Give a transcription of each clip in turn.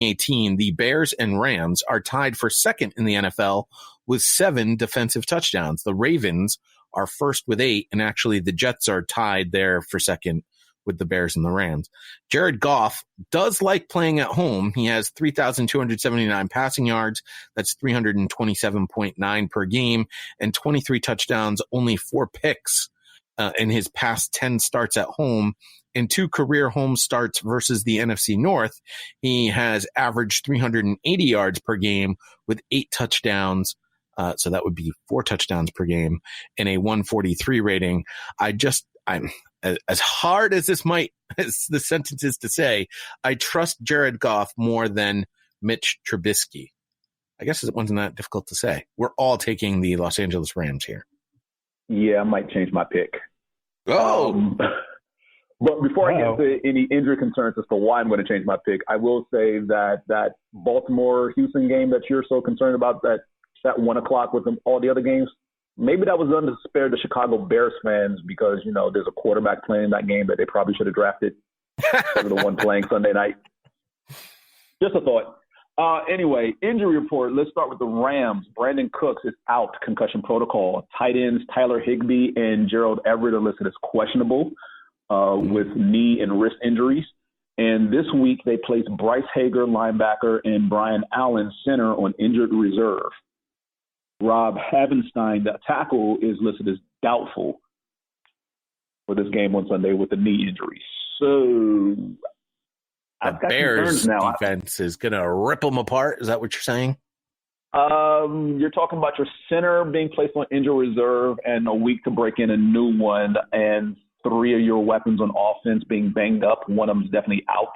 2018, the Bears and Rams are tied for second in the NFL with 7 defensive touchdowns. The Ravens are first with 8, and actually the Jets are tied there for second with the Bears and the Rams. Jared Goff does like playing at home. He has 3,279 passing yards. That's 327.9 per game, and 23 touchdowns, only 4 picks in his past 10 starts at home. In 2 career home starts versus the NFC North, he has averaged 380 yards per game with 8 touchdowns. So that would be 4 touchdowns per game and a 143 rating. I'm as hard as as the sentence is to say, I trust Jared Goff more than Mitch Trubisky. I guess it wasn't that difficult to say. We're all taking the Los Angeles Rams here. Yeah, I might change my pick. Oh, but before I get to any injury concerns as to why I'm going to change my pick, I will say that Baltimore-Houston game that you're so concerned about, that 1 o'clock with all the other games, maybe that was done to spare the Chicago Bears fans because, there's a quarterback playing in that game that they probably should have drafted. The one playing Sunday night. Just a thought. Anyway, injury report. Let's start with the Rams. Brandon Cooks is out, concussion protocol. Tight ends Tyler Higbee and Gerald Everett are listed as questionable with knee and wrist injuries. And this week they placed Bryce Hager, linebacker, and Brian Allen, center, on injured reserve. Rob Havenstein, the tackle, is listed as doubtful for this game on Sunday with a knee injury. So the Bears defense is going to rip them apart. Is that what you're saying? You're talking about your center being placed on injured reserve and a week to break in a new one, and 3 of your weapons on offense being banged up. One of them is definitely out.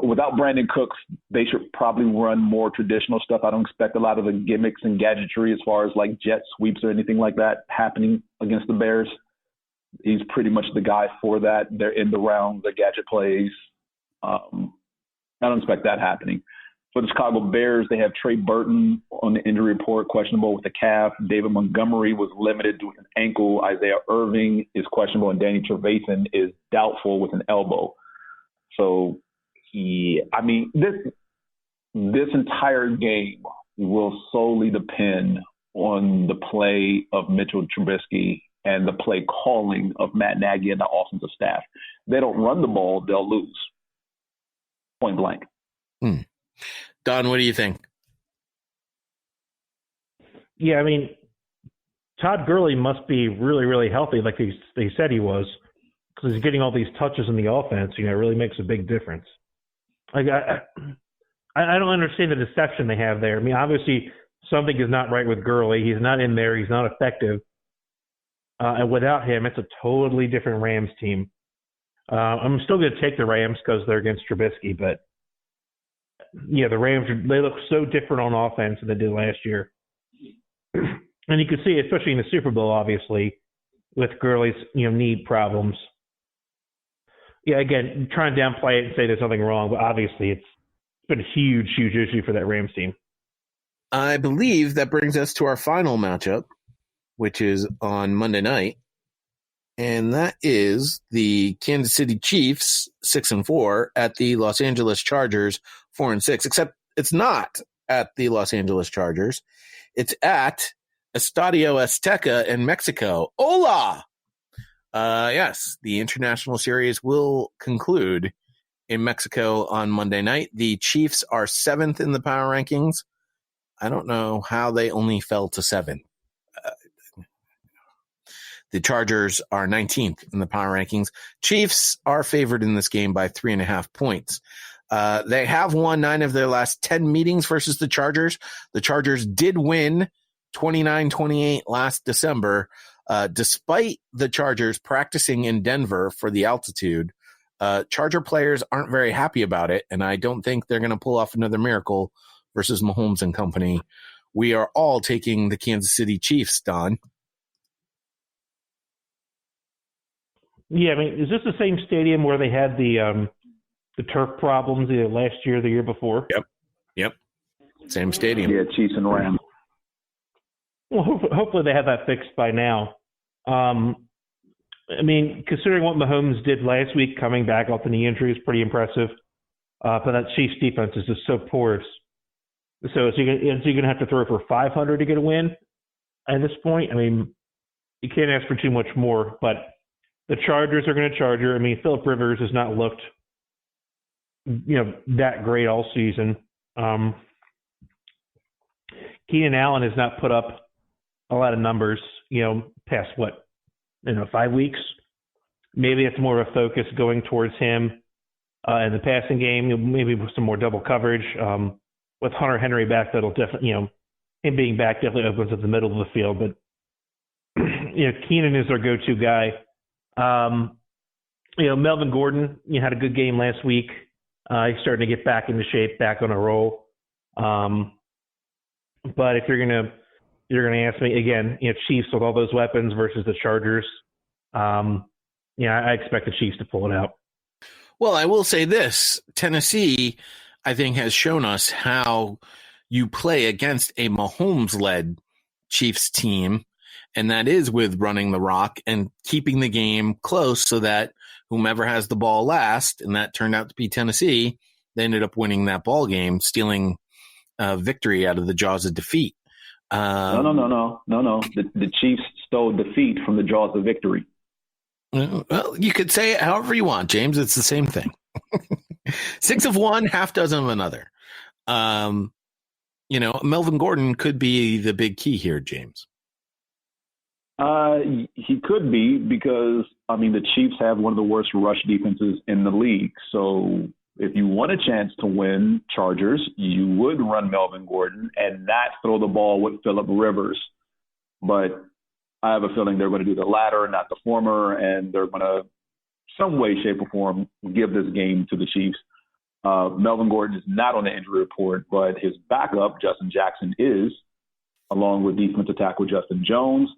Without Brandon Cooks, they should probably run more traditional stuff. I don't expect a lot of the gimmicks and gadgetry as far as like jet sweeps or anything like that happening against the Bears. He's pretty much the guy for that. They're in the round, the gadget plays. I don't expect that happening. For the Chicago Bears, they have Trey Burton on the injury report, questionable with the calf. David Montgomery was limited with an ankle. Isaiah Irving is questionable, and Danny Trevathan is doubtful with an elbow. So, this entire game will solely depend on the play of Mitchell Trubisky and the play calling of Matt Nagy and the offensive staff. They don't run the ball, they'll lose. Point blank. Don, what do you think? Yeah, Todd Gurley must be really, really healthy like they said he was, because he's getting all these touches in the offense. It really makes a big difference. I don't understand the deception they have there. Obviously, something is not right with Gurley. He's not in there. He's not effective. And without him, it's a totally different Rams team. I'm still going to take the Rams because they're against Trubisky, but yeah, the Rams, they look so different on offense than they did last year. And you can see, especially in the Super Bowl, obviously, with Gurley's knee problems. Yeah, again, trying to downplay it and say there's nothing wrong, but obviously it's been a huge, huge issue for that Rams team. I believe that brings us to our final matchup, which is on Monday night, and that is the Kansas City Chiefs 6-4 at the Los Angeles Chargers 4-6. Except it's not at the Los Angeles Chargers; it's at Estadio Azteca in Mexico. Hola! Yes, the international series will conclude in Mexico on Monday night. The Chiefs are 7th in the power rankings. I don't know how they only fell to 7. The Chargers are 19th in the power rankings. Chiefs are favored in this game by 3.5 points. They have won 9 of their last 10 meetings versus the Chargers. The Chargers did win 29-28 last December. Despite the Chargers practicing in Denver for the altitude, Charger players aren't very happy about it, and I don't think they're going to pull off another miracle versus Mahomes and company. We are all taking the Kansas City Chiefs, Don. Yeah, is this the same stadium where they had the turf problems either last year or the year before? Yep. Same stadium. Yeah, Chiefs and Rams. Well, hopefully they have that fixed by now. Considering what Mahomes did last week, coming back off the knee injury is pretty impressive. but that Chiefs defense is just so porous. So is he going to have to throw for 500 to get a win at this point? I mean, you can't ask for too much more, but the Chargers are going to Charger. I mean, Phillip Rivers has not looked, that great all season. Keenan Allen has not put up a lot of numbers, past 5 weeks. Maybe it's more of a focus going towards him in the passing game, maybe with some more double coverage. With Hunter Henry back, that'll definitely, him being back definitely opens up the middle of the field. But, Keenan is our go-to guy. Melvin Gordon, had a good game last week. He's starting to get back into shape, back on a roll. But if you're gonna ask me again, Chiefs with all those weapons versus the Chargers, I expect the Chiefs to pull it out. Well, I will say this: Tennessee, I think, has shown us how you play against a Mahomes-led Chiefs team, and that is with running the rock and keeping the game close so that whomever has the ball last, and that turned out to be Tennessee, they ended up winning that ball game, stealing victory out of the jaws of defeat. No. The Chiefs stole defeat from the jaws of victory. Well, you could say it however you want, James. It's the same thing. 6 of one, half dozen of another. Melvin Gordon could be the big key here, James. He could be because, the Chiefs have one of the worst rush defenses in the league. So if you want a chance to win, Chargers, you would run Melvin Gordon and not throw the ball with Phillip Rivers. But I have a feeling they're going to do the latter, not the former, and they're going to, some way, shape, or form, give this game to the Chiefs. Melvin Gordon is not on the injury report, but his backup, Justin Jackson, is, along with defensive tackle Justin Jones,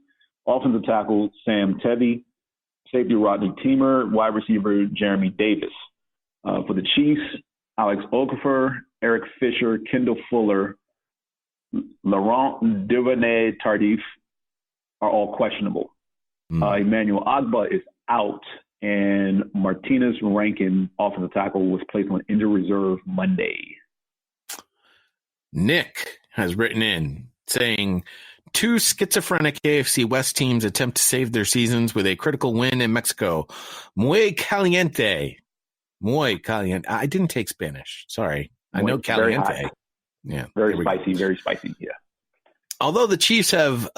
offensive tackle Sam Tevy, safety Rodney Teamer, wide receiver Jeremy Davis. For the Chiefs, Alex Okafor, Eric Fisher, Kendall Fuller, Laurent Duvernay-Tardif are all questionable. Emmanuel Agba is out, and Martinez Rankin, offensive tackle, was placed on injury reserve Monday. Nick has written in saying, 2 schizophrenic AFC West teams attempt to save their seasons with a critical win in Mexico. Muy caliente. Muy caliente. I didn't take Spanish. Sorry. I know caliente. Yeah. Very spicy. Yeah. Although the Chiefs have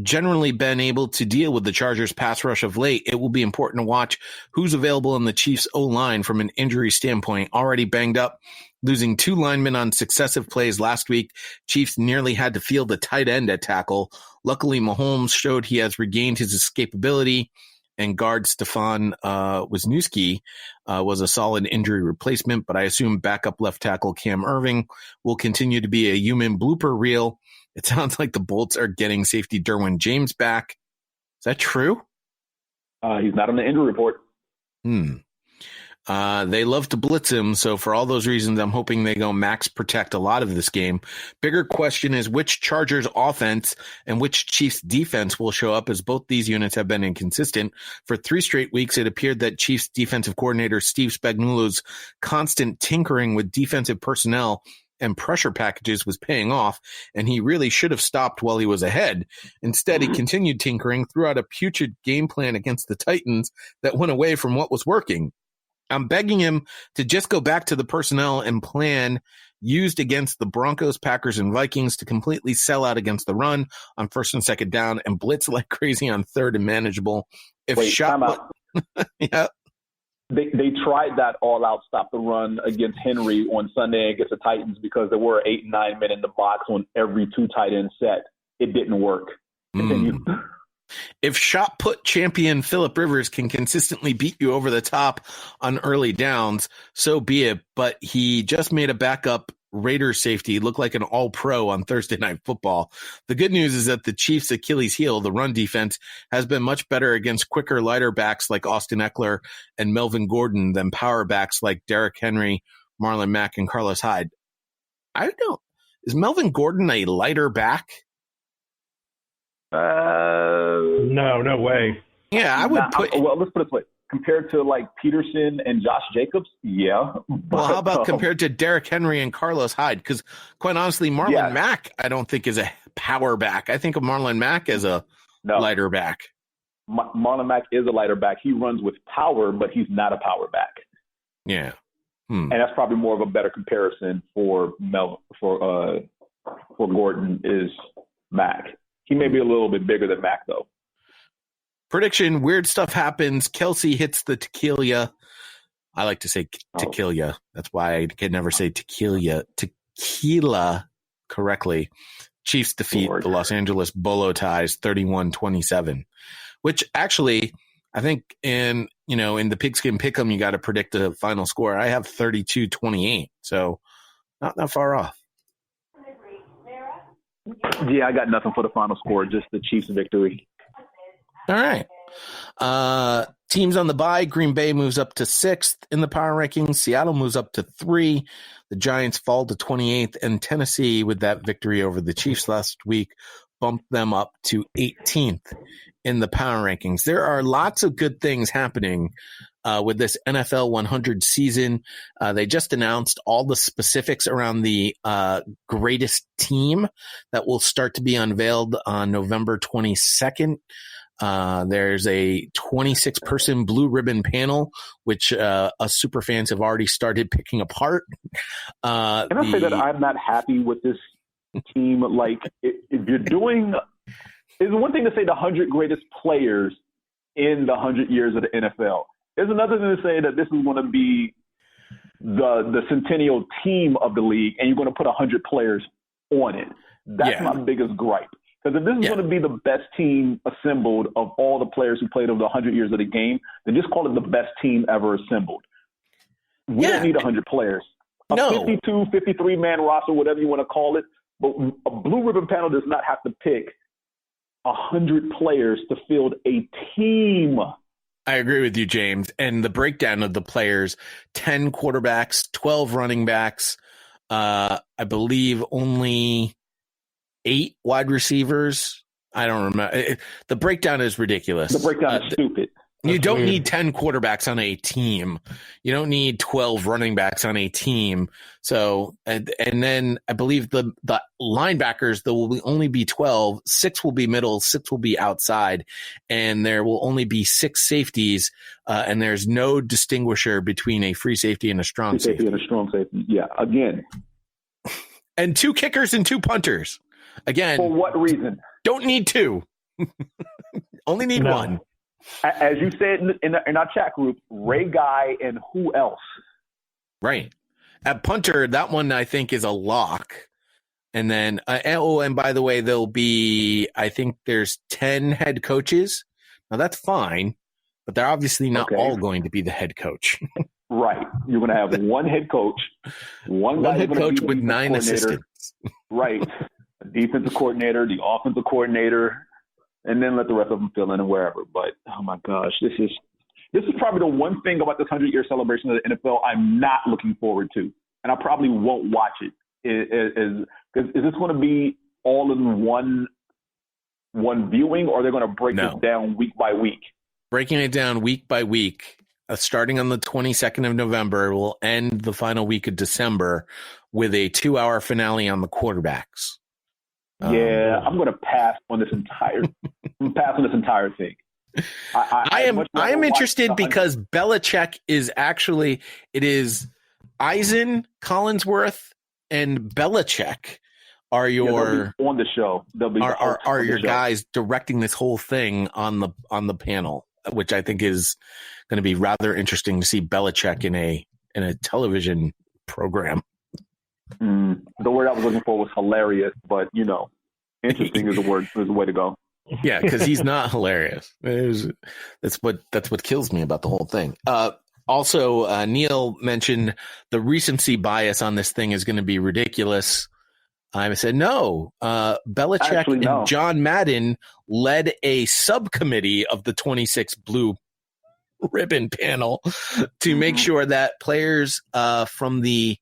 generally been able to deal with the Chargers' pass rush of late, it will be important to watch who's available in the Chiefs' O-line from an injury standpoint. Already banged up, losing 2 linemen on successive plays last week. Chiefs nearly had to field a tight end at tackle. Luckily, Mahomes showed he has regained his escapability, and guard Stefan Wisniewski was a solid injury replacement, but I assume backup left tackle Cam Irving will continue to be a human blooper reel. It sounds like the Bolts are getting safety Derwin James back. Is that true? He's not on the injury report. They love to blitz him, so for all those reasons, I'm hoping they go max protect a lot of this game. Bigger question is which Chargers offense and which Chiefs defense will show up, as both these units have been inconsistent. For 3 straight weeks, it appeared that Chiefs defensive coordinator Steve Spagnuolo's constant tinkering with defensive personnel and pressure packages was paying off, and he really should have stopped while he was ahead. Instead, he continued tinkering, threw out a putrid game plan against the Titans that went away from what was working. I'm begging him to just go back to the personnel and plan used against the Broncos, Packers, and Vikings to completely sell out against the run on 1st and 2nd down and blitz like crazy on 3rd and manageable. Yeah. They tried that all-out stop the run against Henry on Sunday against the Titans because there were 8 and 9 men in the box on every 2 tight end set. It didn't work. If shot put champion Phillip Rivers can consistently beat you over the top on early downs, so be it. But he just made a backup Raiders safety look like an all-pro on Thursday Night Football. The good news is that the Chiefs' Achilles heel, the run defense, has been much better against quicker, lighter backs like Austin Eckler and Melvin Gordon than power backs like Derrick Henry, Marlon Mack, and Carlos Hyde. I don't know. Is Melvin Gordon a lighter back? No way. Yeah, I would put. Well, let's put it this way. compared to like Peterson and Josh Jacobs, yeah. Well, how about compared to Derrick Henry and Carlos Hyde? Because quite honestly, Marlon Mack, I don't think is a power back. I think of Marlon Mack as a lighter back. Marlon Mack is a lighter back. He runs with power, but he's not a power back. Yeah. And that's probably more of a better comparison for Gordon is Mack. He may be a little bit bigger than Mack, though. Prediction, weird stuff happens. Kelsey hits the tequila. I like to say tequila. That's why I can never say tequila correctly. Chiefs defeat the Los Angeles Bolo Ties 31-27, which actually I think in the Pigskin Pick'em, you got to predict the final score. I have 32-28, so not that far off. Yeah, I got nothing for the final score, just the Chiefs' victory. All right. Teams on the bye. Green Bay moves up to 6th in the power rankings. Seattle moves up to 3. The Giants fall to 28th. And Tennessee, with that victory over the Chiefs last week, bumped them up to 18th in the power rankings. There are lots of good things happening with this NFL 100 season. They just announced all the specifics around the greatest team that will start to be unveiled on November 22nd. There's a 26-person blue ribbon panel, which us super fans have already started picking apart. Can I say that I'm not happy with this team? Like, if you're doing – it's one thing to say the 100 greatest players in the 100 years of the NFL. There's another thing to say that this is going to be the centennial team of the league, and you're going to put 100 players on it. That's my biggest gripe. Because if this is going to be the best team assembled of all the players who played over the 100 years of the game, then just call it the best team ever assembled. We don't need 100 players. A 52, 53-man roster, whatever you want to call it, but a blue ribbon panel does not have to pick 100 players to field a team. I agree with you, James. And the breakdown of the players, 10 quarterbacks, 12 running backs, I believe only 8 wide receivers. I don't remember. The breakdown is ridiculous. The breakdown is stupid. You don't need 10 quarterbacks on a team. You don't need 12 running backs on a team. So, and then I believe the linebackers, there will only be 12. 6 will be middle, 6 will be outside, and there will only be 6 safeties. And there's no distinguisher between a free safety and a strong safety. And a strong safety. Yeah. Again. And 2 kickers and 2 punters. Again. For what reason? Don't need 2. Only need 1. As you said in our chat group, Ray Guy and who else? Right. At punter, that one I think is a lock. And then, and by the way, there'll be, I think there's 10 head coaches. Now that's fine, but they're obviously not all going to be the head coach. Right. You're going to have one head coach, one head coach with 9 assistants. Right. A defensive coordinator, the offensive coordinator, and then let the rest of them fill in and wherever. But, oh, my gosh, this is probably the one thing about this 100-year celebration of the NFL I'm not looking forward to, and I probably won't watch it. Is this going to be all in one viewing, or are they going to break this down week by week? Breaking it down week by week, starting on the 22nd of November, will end the final week of December with a 2-hour finale on the quarterbacks. Yeah, I'm going to pass on this entire thing. I am interested because Belichick is actually, it is Eisen, Collinsworth, and Belichick are your on the show. Are your guys directing this whole thing on the panel, which I think is going to be rather interesting to see Belichick in a television program. The word I was looking for was hilarious, but interesting is the way to go. Yeah, because he's not hilarious. That's what kills me about the whole thing. Also, Neil mentioned the recency bias on this thing is going to be ridiculous. I said no. Belichick and John Madden led a subcommittee of the 26 blue ribbon panel to make sure that players from the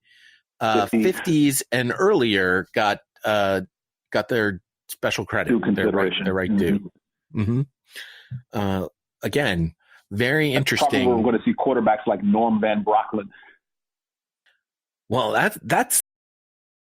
50s and earlier got their special credit, their right due. Mm-hmm. Again, Very interesting. Probably we're going to see quarterbacks like Norm Van Brocklin. Well, that's